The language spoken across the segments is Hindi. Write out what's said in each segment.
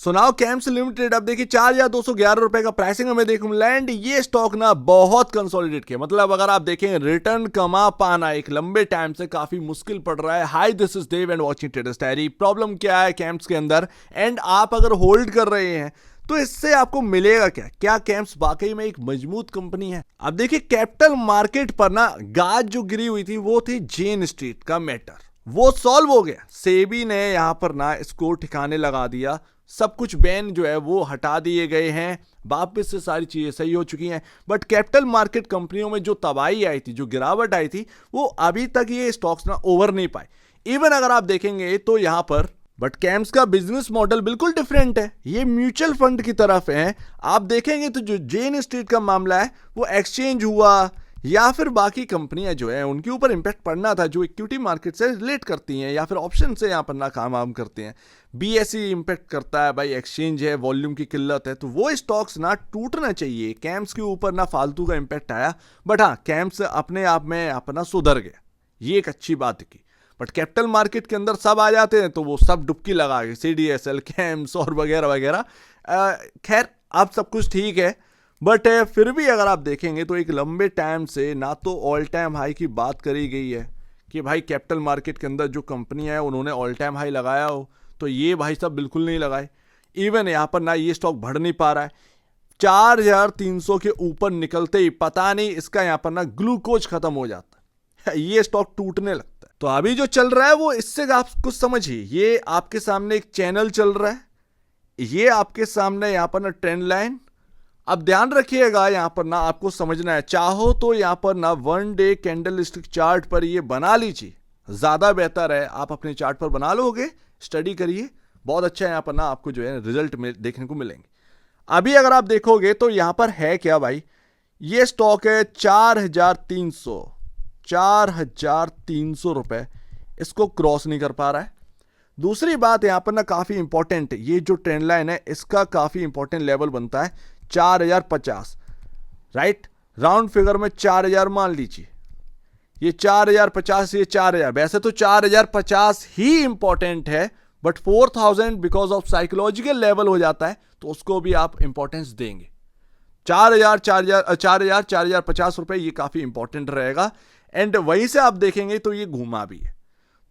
सुनाओ कैम्स लिमिटेड अब देखिए 4,211 रुपए का प्राइसिंग हमें देखने मिला एंड ये स्टॉक ना बहुत कंसोलिडेट किया। मतलब अगर आप देखें रिटर्न कमा पाना एक लंबे टाइम से काफी मुश्किल पड़ रहा है। Hi this is Dev and watching traders diary. Problem क्या है कैम्स के अंदर एंड आप अगर होल्ड कर रहे हैं तो इससे आपको मिलेगा क्या? क्या कैम्स वाकई में एक मजबूत कंपनी है? अब देखिए कैपिटल मार्केट पर ना गाज जो गिरी हुई थी वो थी जेन स्ट्रीट का मैटर, वो सॉल्व हो गया। सेबी ने यहां पर ना इसको ठिकाने लगा दिया, सब कुछ बैन जो है वो हटा दिए गए हैं, वापस से सारी चीजें सही हो चुकी हैं। बट कैपिटल मार्केट कंपनियों में जो तबाही आई थी, जो गिरावट आई थी, वो अभी तक ये स्टॉक्स ना ओवर नहीं पाए। इवन अगर आप देखेंगे तो यहां पर बट कैम्स का बिजनेस मॉडल बिल्कुल डिफरेंट है, ये म्यूचुअल फंड की तरफ है। आप देखेंगे तो जो जेन स्ट्रीट का मामला है वो एक्सचेंज हुआ या फिर बाकी कंपनियां जो है उनके ऊपर इंपैक्ट पड़ना था जो इक्विटी मार्केट से रिलेट करती हैं या फिर ऑप्शन से यहाँ पर ना काम करते हैं। बीएसई इंपैक्ट करता है भाई, एक्सचेंज है, वॉल्यूम की किल्लत है, तो वो स्टॉक्स ना टूटना चाहिए। कैम्स के ऊपर ना फालतू का इंपैक्ट आया, बट हाँ कैम्स अपने आप में अपना सुधर गया, ये एक अच्छी बात की। बट कैपिटल मार्केट के अंदर सब आ जाते हैं तो वो सब डुबकी लगा के सीडीएसएल, कैम्स और वगैरह वगैरह। खैर अब सब कुछ ठीक है, बट फिर भी अगर आप देखेंगे तो एक लंबे टाइम से ना तो ऑल टाइम हाई की बात करी गई है कि भाई कैपिटल मार्केट के अंदर जो कंपनियां हैं उन्होंने ऑल टाइम हाई लगाया हो, तो ये भाई साहब बिल्कुल नहीं लगाए। इवन यहाँ पर ना ये स्टॉक बढ़ नहीं पा रहा है, 4,300 के ऊपर निकलते ही पता नहीं इसका यहाँ पर ना ग्लूकोज खत्म हो जाता है, ये स्टॉक टूटने लगता है। तो अभी जो चल रहा है वो इससे आप कुछ समझिए, ये आपके सामने एक चैनल चल रहा है, ये आपके सामने यहाँ पर ना ट्रेंड लाइन। अब ध्यान रखिएगा यहां पर ना आपको समझना है, चाहो तो यहां पर ना 1 डे कैंडल स्टिक चार्ट पर ये बना लीजिए, ज्यादा बेहतर है। आप अपने चार्ट पर बना लोगे, स्टडी करिए, बहुत अच्छा है, यहां पर ना आपको जो है रिजल्ट देखने को मिलेंगे। अभी अगर आप देखोगे तो यहां पर है क्या भाई, ये स्टॉक है 4,300 रुपए, इसको क्रॉस नहीं कर पा रहा है। दूसरी बात यहां पर ना काफी इंपॉर्टेंट, ये जो ट्रेंड लाइन है इसका काफी इंपॉर्टेंट लेवल बनता है 4,050, राइट, राउंड फिगर में 4,000 मान लीजिए, ये 4,050, ये 4,000, वैसे तो 4,050 ही इंपॉर्टेंट है, but 4,000 because of psychological level हो जाता है तो उसको भी आप इंपॉर्टेंस देंगे। 4,050 रुपए ये काफी इंपॉर्टेंट रहेगा एंड वहीं से आप देखेंगे तो ये घूमा भी है।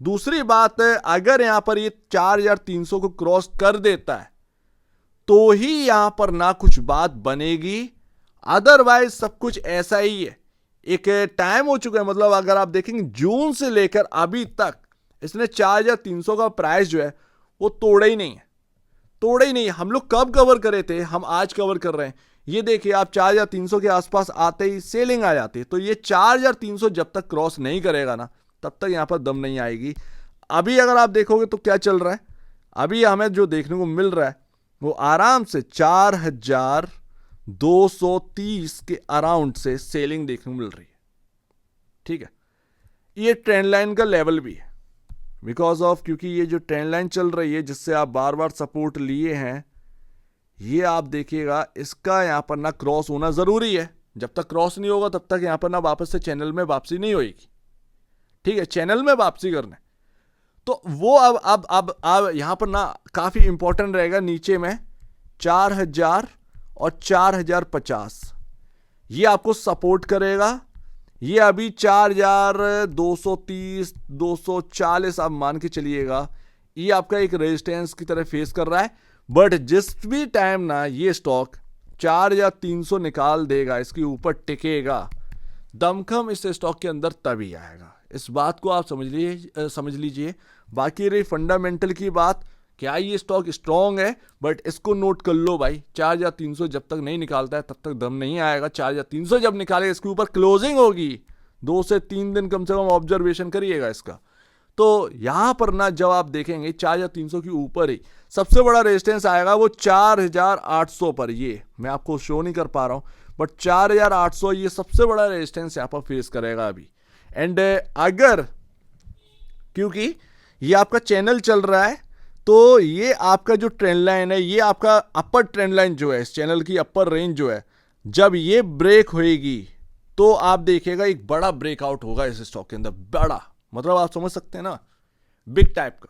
दूसरी बात, अगर यहां पर ये 4,300 को क्रॉस कर देता है तो ही यहां पर ना कुछ बात बनेगी, अदरवाइज सब कुछ ऐसा ही है। एक टाइम हो चुका है, मतलब अगर आप देखेंगे जून से लेकर अभी तक इसने 4,300 का प्राइस जो है वो तोड़ा ही नहीं है, तोड़ा ही नहीं है। हम लोग कब कवर करे थे, हम आज कवर कर रहे हैं। ये देखिए आप 4,300 के आसपास आते ही सेलिंग आ जाती है, तो ये 4,300 जब तक क्रॉस नहीं करेगा ना तब तक यहां पर दम नहीं आएगी। अभी अगर आप देखोगे तो क्या चल रहा है, अभी हमें जो देखने को मिल रहा है वो आराम से 4,230 के अराउंड से सेलिंग देखने को मिल रही है, ठीक है। ये ट्रेंड लाइन का लेवल भी है, बिकॉज ऑफ क्योंकि ये जो ट्रेंड लाइन चल रही है जिससे आप बार बार सपोर्ट लिए हैं, ये आप देखिएगा इसका यहां पर ना क्रॉस होना जरूरी है। जब तक क्रॉस नहीं होगा तब तक यहां पर ना वापस से चैनल में वापसी नहीं होगी, ठीक है, चैनल में वापसी करना है। तो वो अब यहां पर ना काफी इंपॉर्टेंट रहेगा, नीचे में 4,000 और 4,050 ये आपको सपोर्ट करेगा। ये अभी 4,230 240 आप मान के चलिएगा, ये आपका एक रेजिस्टेंस की तरह फेस कर रहा है। बट जिस भी टाइम ना ये स्टॉक 4,300 निकाल देगा, इसके ऊपर टिकेगा, दमखम इस स्टॉक के अंदर तभी आएगा। इस बात को आप समझ लीजिए। बाकी रही फंडामेंटल की बात, क्या ये स्टॉक स्ट्रांग है, बट इसको नोट कर लो भाई, 4,300 जब तक नहीं निकालता है तब तक दम नहीं आएगा। 4,300 जब निकालेगा इसके ऊपर क्लोजिंग होगी, 2 से 3 दिन कम से कम ऑब्जर्वेशन करिएगा इसका। तो यहां पर ना जब आप देखेंगे 4,300 के ऊपर ही सबसे बड़ा रेजिस्टेंस आएगा, वो 4,800 पर। ये मैं आपको शो नहीं कर पा रहा हूं, बट 4,800 ये सबसे बड़ा रेजिस्टेंस यहां पर फेस करेगा अभी। एंड अगर क्योंकि ये आपका चैनल चल रहा है तो ये आपका जो ट्रेंड लाइन है, ये आपका अपर ट्रेंड लाइन जो है, इस चैनल की अपर रेंज जो है, जब ये ब्रेक होएगी तो आप देखिएगा एक बड़ा ब्रेकआउट होगा इस स्टॉक के अंदर, बड़ा, मतलब आप समझ सकते हैं ना, बिग टाइप का।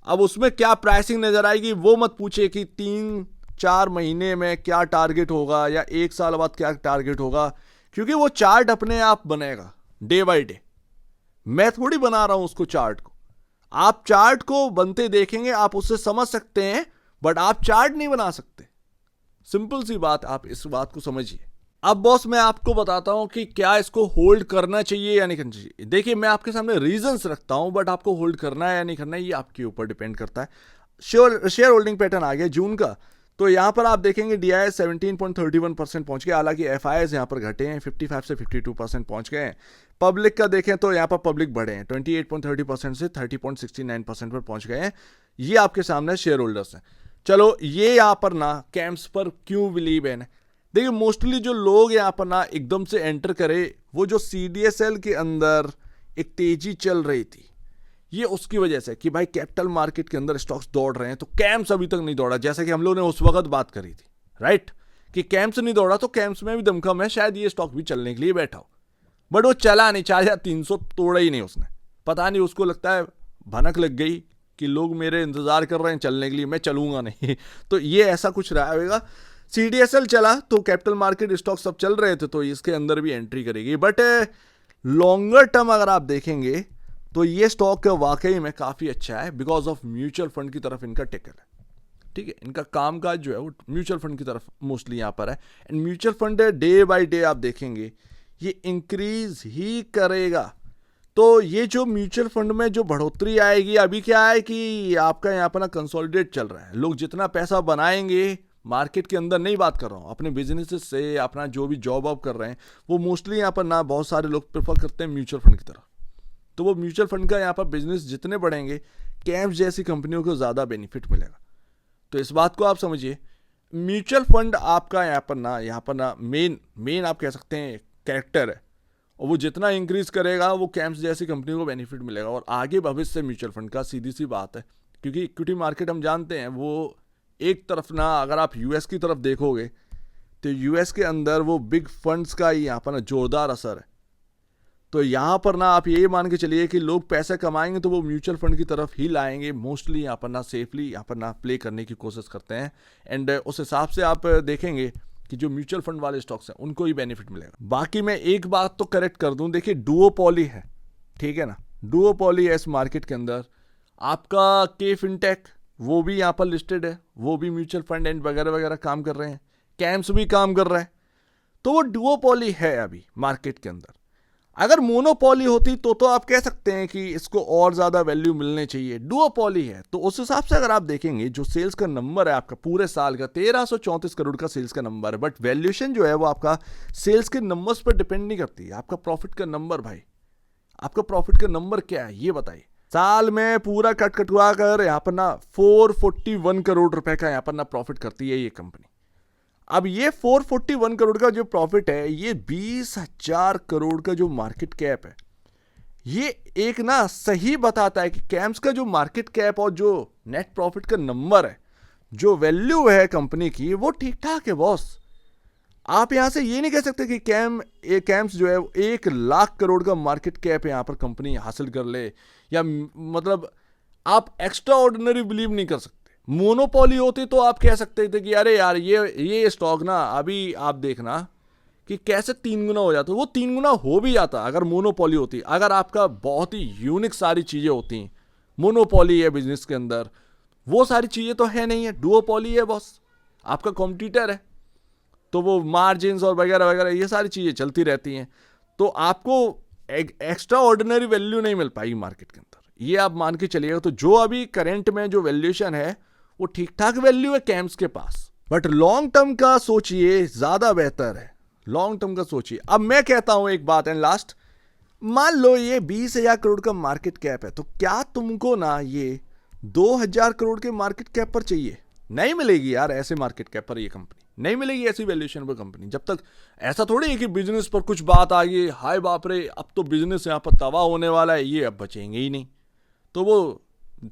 अब उसमें क्या प्राइसिंग नजर आएगी वो मत पूछे कि 3-4 महीने में क्या टारगेट होगा या 1 साल बाद क्या टारगेट होगा, क्योंकि वो चार्ट अपने आप बनेगा डे बाय डे। मैं थोड़ी बना रहा हूं उसको चार्ट को, आप चार्ट को बनते देखेंगे, आप उससे समझ सकते हैं, बट आप चार्ट नहीं बना सकते। सिंपल सी बात, आप इस बात को समझिए। अब बॉस मैं आपको बताता हूं कि क्या इसको होल्ड करना चाहिए या नहीं करना चाहिए। देखिए मैं आपके सामने रीजंस रखता हूं, बट आपको होल्ड करना है या नहीं करना है ये आपके ऊपर डिपेंड करता है। शेयर होल्डिंग पैटर्न आ गया जून का, तो यहां पर आप देखेंगे DIS 17.31% पहुंच गया, हालांकि FIs यहां पर घटे हैं, 55 से 52% पहुंच गए हैं। पब्लिक का देखें तो यहां पर पब्लिक बढ़े हैं, 28.30% से 30.69% पर पहुंच गए हैं। ये आपके सामने शेयर होल्डर्स हैं। चलो ये यहां पर ना कैंप्स पर क्यों बिलीव है, देखिए मोस्टली जो लोग यहाँ पर ना एकदम से एंटर करे, वो जो CDSL के अंदर एक तेजी चल रही थी, ये उसकी वजह से कि भाई कैपिटल मार्केट के अंदर स्टॉक्स दौड़ रहे हैं, तो कैम्स अभी तक नहीं दौड़ा, जैसा कि हम लोगों ने उस वक्त बात करी थी, राइट, कि कैम्स नहीं दौड़ा तो कैम्स में भी दमखम है, शायद ये स्टॉक भी चलने के लिए बैठा हो, बट वो चला नहीं, 4300 तोड़ा ही नहीं उसने। पता नहीं उसको लगता है भनक लग गई कि लोग मेरे इंतजार कर रहे हैं चलने के लिए, मैं चलूंगा नहीं तो ये ऐसा कुछ रहा होगा। CDSL चला तो कैपिटल मार्केट स्टॉक सब चल रहे थे, तो इसके अंदर भी एंट्री करेगी, बट लॉन्गर टर्म अगर आप देखेंगे तो ये स्टॉक वाकई में काफ़ी अच्छा है, बिकॉज ऑफ म्यूचुअल फंड की तरफ इनका टिकर है। ठीक है, इनका कामकाज जो है वो म्यूचुअल फंड की तरफ मोस्टली यहाँ पर है, and mutual fund day by day आप देखेंगे ये इंक्रीज ही करेगा। तो ये जो म्यूचुअल फंड में जो बढ़ोतरी आएगी, अभी क्या है कि आपका यहाँ पर ना कंसोलिडेट चल रहा है, लोग जितना पैसा बनाएंगे मार्केट के अंदर, नहीं बात कर रहा हूँ अपने बिजनेस से, अपना जो भी जॉब वॉब कर रहे हैं, वो मोस्टली यहाँ पर ना बहुत सारे लोग प्रेफर करते हैं म्यूचुअल फंड की तरफ। तो वो म्यूचुअल फंड का यहाँ पर बिजनेस जितने बढ़ेंगे, कैम्स जैसी कंपनियों को ज़्यादा बेनिफिट मिलेगा। तो इस बात को आप समझिए, म्यूचुअल फंड आपका यहाँ पर ना मेन आप कह सकते हैं कैरेक्टर है, और वो जितना इंक्रीज करेगा वो कैम्स जैसी कंपनी को बेनिफिट मिलेगा, और आगे भविष्य म्यूचुअल फंड का सीधी सी बात है, क्योंकि इक्विटी मार्केट हम जानते हैं वो एक तरफ ना, अगर आप US की तरफ देखोगे तो US के अंदर वो बिग फंड्स का ही यहाँ पर ना जोरदार असर है। तो यहाँ पर ना आप ये मान के चलिए कि लोग पैसे कमाएंगे तो वो म्यूचुअल फंड की तरफ ही लाएंगे, मोस्टली यहाँ पर ना सेफली यहाँ पर ना प्ले करने की कोशिश करते हैं, एंड उस हिसाब से आप देखेंगे कि जो म्यूचुअल फंड वाले स्टॉक्स हैं उनको ही बेनिफिट मिलेगा। बाकी मैं एक बात तो करेक्ट कर दूं, देखिए डुओपोली है, ठीक है ना, डुओपोली है इस मार्केट के अंदर। आपका के फिनटेक वो भी यहाँ पर लिस्टेड है, वो भी म्यूचुअल फंड एंड वगैरह वगैरह काम कर रहे हैं, कैम्स भी काम कर रहा है, तो वो डुओपोली है अभी मार्केट के अंदर। अगर मोनोपोली होती तो आप कह सकते हैं कि इसको और ज़्यादा वैल्यू मिलने चाहिए, डुओपोली है तो उस हिसाब से अगर आप देखेंगे जो सेल्स का नंबर है आपका पूरे साल का 1334 करोड़ का सेल्स का नंबर है, बट वैल्यूएशन जो है वो आपका सेल्स के नंबर्स पर डिपेंड नहीं करती है, आपका प्रॉफिट का नंबर। भाई आपका प्रॉफिट का नंबर क्या है ये बताइए। साल में पूरा कटवा कर यहाँ पर ना 441 करोड़ रुपए का यहाँ पर ना प्रॉफिट करती है ये कंपनी। अब ये 441 करोड़ का जो प्रॉफिट है, ये 20,000 करोड़ का जो मार्केट कैप है, ये एक ना सही बताता है कि कैम्स का जो मार्केट कैप और जो नेट प्रॉफिट का नंबर है, जो वैल्यू है कंपनी की, वो ठीक ठाक है बॉस। आप यहां से ये नहीं कह सकते कि कैम्स जो है 1 लाख करोड़ का मार्केट कैप यहाँ पर कंपनी हासिल कर ले, या मतलब आप एक्स्ट्रा ऑर्डिनरी बिलीव नहीं कर सकते। मोनोपोली होती तो आप कह सकते थे कि अरे यार ये स्टॉक ना अभी आप देखना कि कैसे 3 गुना हो जाता, वो 3 गुना हो भी जाता अगर मोनोपोली होती। अगर आपका बहुत ही यूनिक सारी चीज़ें होती, मोनोपोली है बिजनेस के अंदर, वो सारी चीज़ें तो है नहीं है, डुओपोली है बॉस, आपका कॉम्पिटिटर है, तो वो मार्जिन और वगैरह वगैरह ये सारी चीज़ें चलती रहती हैं, तो आपको एक्स्ट्रा ऑर्डिनरी वैल्यू नहीं मिल पाएगी मार्केट के अंदर, ये आप मान के चलिएगा। तो जो अभी करंट में जो वैल्यूएशन है वो ठीक ठाक वैल्यू है कैम्स के पास, बट लॉन्ग टर्म का सोचिए, ज्यादा बेहतर है लॉन्ग टर्म का सोचिए। अब मैं कहता हूं एक बात एंड लास्ट, मान लो ये 20,000 करोड़ का मार्केट कैप है, तो क्या तुमको ना ये 2,000 करोड़ के मार्केट कैप पर चाहिए? नहीं मिलेगी यार, ऐसे मार्केट कैप पर ये कंपनी नहीं मिलेगी, ऐसी वैल्यूएशन पर कंपनी। जब तक ऐसा थोड़ी है कि बिजनेस पर कुछ बात आ गई, हाय बाप रे अब तो बिजनेस यहाँ पर तबाह होने वाला है, ये अब बचेंगे ही नहीं, तो वो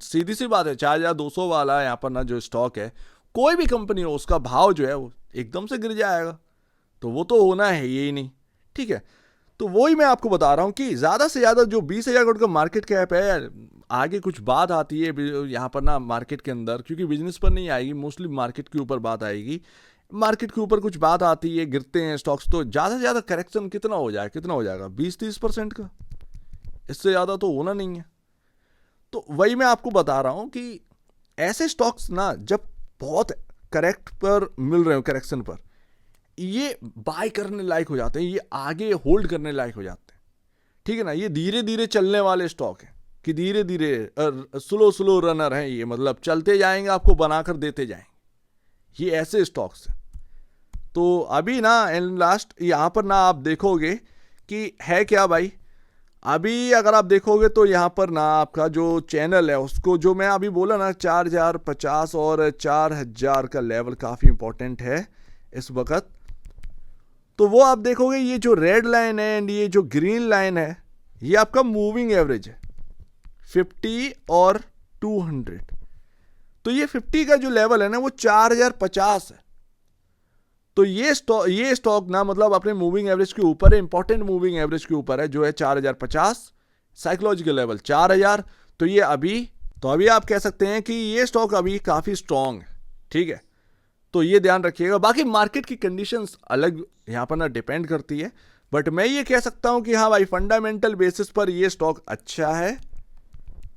सीधी सी बात है 4,200 वाला यहाँ पर ना जो स्टॉक है, कोई भी कंपनी हो, उसका भाव जो है वो एकदम से गिर जाएगा, तो वो तो होना है ही नहीं। ठीक है, तो वही मैं आपको बता रहा हूँ कि ज़्यादा से ज़्यादा जो 20,000 करोड़ का मार्केट कैप है, आगे कुछ बात आती है यहाँ पर ना मार्केट के अंदर, क्योंकि बिजनेस पर नहीं आएगी, मोस्टली मार्केट के ऊपर बात आएगी। मार्केट के ऊपर कुछ बात आती है, गिरते हैं स्टॉक्स, तो ज़्यादा से ज़्यादा करेक्शन कितना हो जाएगा 20-30% का, इससे ज़्यादा तो होना नहीं है। तो वही मैं आपको बता रहा हूँ कि ऐसे स्टॉक्स ना जब बहुत करेक्ट पर मिल रहे हो, करेक्शन पर, ये बाय करने लायक हो जाते हैं, ये आगे होल्ड करने लायक हो जाते हैं, ठीक है ना। ये धीरे धीरे चलने वाले स्टॉक हैं कि धीरे धीरे स्लो रनर हैं ये, मतलब चलते जाएंगे, आपको बनाकर देते जाएंगे, ये ऐसे स्टॉक्स हैं। तो अभी ना एंड लास्ट यहाँ पर ना आप देखोगे कि है क्या भाई, अभी अगर आप देखोगे तो यहाँ पर ना आपका जो चैनल है उसको, जो मैं अभी बोला ना 4050 और 4000 का लेवल काफ़ी इंपॉर्टेंट है इस वक्त। तो वो आप देखोगे ये जो रेड लाइन है एंड ये जो ग्रीन लाइन है, ये आपका मूविंग एवरेज है 50 और 200। तो ये 50 का जो लेवल है ना वो 4050 है। तो ये स्टॉक ना मतलब अपने मूविंग एवरेज के ऊपर है, इंपॉर्टेंट मूविंग एवरेज के ऊपर है, जो है 4050, साइकोलॉजिकल लेवल 4000। तो ये अभी आप कह सकते हैं कि ये स्टॉक अभी काफ़ी स्ट्रांग है, ठीक है। तो ये ध्यान रखिएगा। बाकी मार्केट की कंडीशंस अलग यहाँ पर ना डिपेंड करती है, बट मैं ये कह सकता हूँ कि हाँ भाई फंडामेंटल बेसिस पर ये स्टॉक अच्छा है,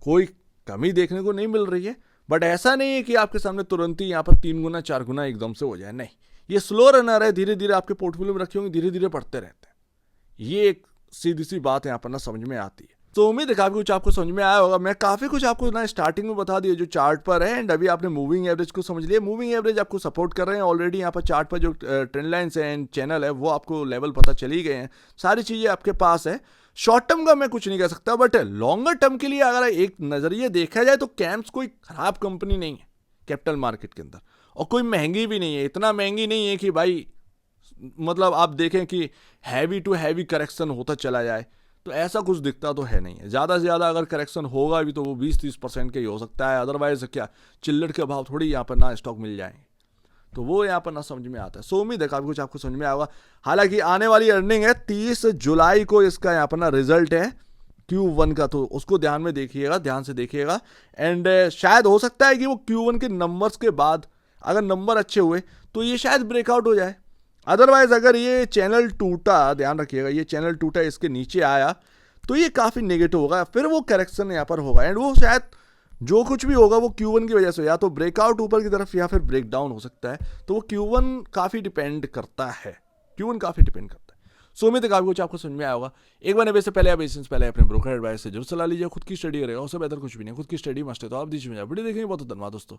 कोई कमी देखने को नहीं मिल रही है। बट ऐसा नहीं है कि आपके सामने तुरंत ही यहाँ पर 3 गुना 4 गुना एकदम से हो जाए, नहीं, ये स्लो रनर है, धीरे धीरे आपके पोर्टफोलियो में रखे होंगे, धीरे धीरे बढ़ते रहते हैं। ये एक सीधी सी बात यहाँ पर ना समझ में आती है। तो उम्मीद है काफ़ी कुछ आपको समझ में आया होगा। मैं काफ़ी कुछ आपको ना स्टार्टिंग में बता दिया जो चार्ट पर है, एंड अभी आपने मूविंग एवरेज को समझ लिया। मूविंग एवरेज आपको सपोर्ट कर रहे हैं ऑलरेडी, यहाँ पर चार्ट पर जो ट्रेंड लाइन्स है एंड चैनल है वो आपको लेवल पता चली गए हैं, सारी चीज़ें आपके पास है। शॉर्ट टर्म का मैं कुछ नहीं कह सकता, बट लॉन्गर टर्म के लिए अगर एक नज़रिए देखा जाए तो कैम्स कोई ख़राब कंपनी नहीं है कैपिटल मार्केट के अंदर, और कोई महंगी भी नहीं है, इतना महंगी नहीं है कि भाई मतलब आप देखें कि हैवी टू हैवी करेक्शन होता चला जाए, तो ऐसा कुछ दिखता तो है नहीं है। ज़्यादा से ज़्यादा अगर करेक्शन होगा भी तो वो 20-30% का ही हो सकता है, अदरवाइज क्या चिल्लड़ के भाव थोड़ी यहाँ पर ना स्टॉक मिल जाएंगे, तो वो यहाँ पर ना समझ में आता है। सो उम्मीद है काफ़ी कुछ आपको समझ में आएगा। हालांकि आने वाली अर्निंग है 30 जुलाई को, इसका यहाँ पर ना रिजल्ट है Q1 का, तो उसको ध्यान में देखिएगा, ध्यान से देखिएगा। एंड शायद हो सकता है कि वो Q1 के नंबर्स के बाद अगर नंबर अच्छे हुए तो ये शायद ब्रेकआउट हो जाए। अदरवाइज अगर ये चैनल टूटा, ध्यान रखिएगा, ये चैनल टूटा, इसके नीचे आया तो ये काफ़ी नेगेटिव होगा, फिर वो करेक्शन यहाँ पर होगा, एंड वो शायद जो कुछ भी होगा वो Q1 की वजह से या तो ब्रेकआउट ऊपर की तरफ या फिर ब्रेक डाउन हो सकता है। तो वो Q1 काफ़ी डिपेंड करता है, Q1 काफ़ी डिपेंड करता है। सो उम्मीद है काफ़ी कुछ आपको समझ में आया होगा। एक बार नए से पहले आप इससे पहले अपने ब्रोकर एडवाइस से जरूर सलाह लीजिए। खुद की स्टडी करेगा, उससे बेहतर कुछ भी नहीं, खुद की स्टडी मस्ट है। तो आप दीजिए वीडियो देखेंगे, बहुत धन्यवाद दोस्तों।